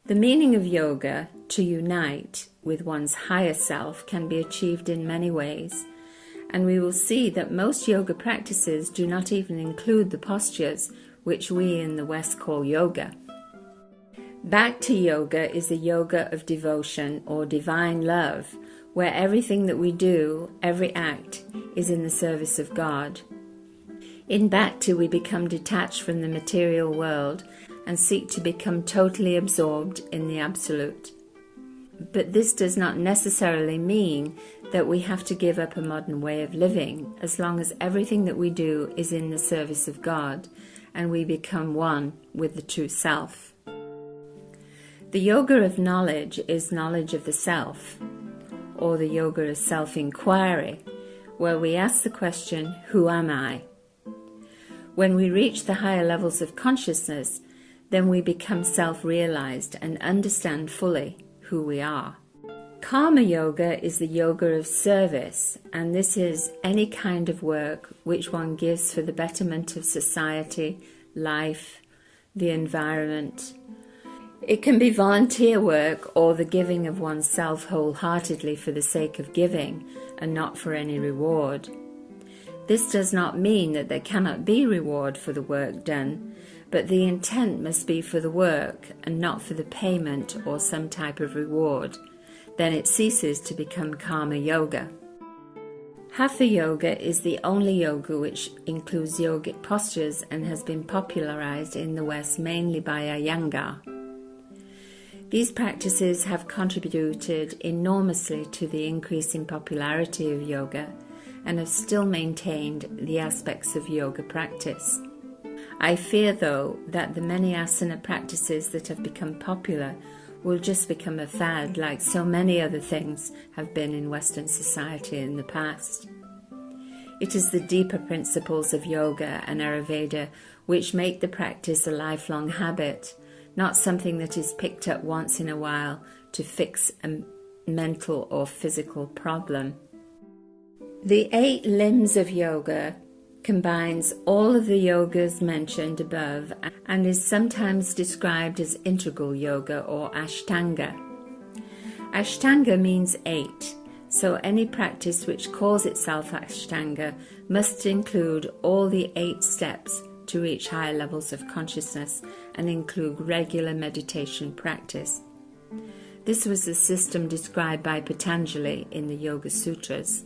The meaning of yoga, to unite with one's higher self, can be achieved in many ways, and we will see that most yoga practices do not even include the postures which we in the West call yoga. Bhakti Yoga is a yoga of devotion or divine love, where everything that we do, every act, is in the service of God. In Bhakti we become detached from the material world and seek to become totally absorbed in the Absolute. But this does not necessarily mean that we have to give up a modern way of living, as long as everything that we do is in the service of God and we become one with the true self. The yoga of knowledge is knowledge of the self, or the yoga of self-inquiry, where we ask the question, who am I? When we reach the higher levels of consciousness, then we become self-realized and understand fully who we are. Karma Yoga is the yoga of service, and this is any kind of work which one gives for the betterment of society, life, the environment. It can be volunteer work or the giving of oneself wholeheartedly for the sake of giving and not for any reward. This does not mean that there cannot be reward for the work done, but the intent must be for the work and not for the payment or some type of reward. Then it ceases to become Karma Yoga. Hatha Yoga is the only yoga which includes yogic postures and has been popularized in the West mainly by Iyengar. These practices have contributed enormously to the increase in popularity of yoga and have still maintained the aspects of yoga practice. I fear, though, that the many asana practices that have become popular will just become a fad, like so many other things have been in Western society in the past. It is the deeper principles of yoga and Ayurveda which make the practice a lifelong habit, not something that is picked up once in a while to fix a mental or physical problem. The 8 limbs of yoga combines all of the yogas mentioned above and is sometimes described as integral yoga or Ashtanga. Ashtanga means 8, so any practice which calls itself Ashtanga must include all the 8 steps to reach higher levels of consciousness and include regular meditation practice. This was the system described by Patanjali in the Yoga Sutras.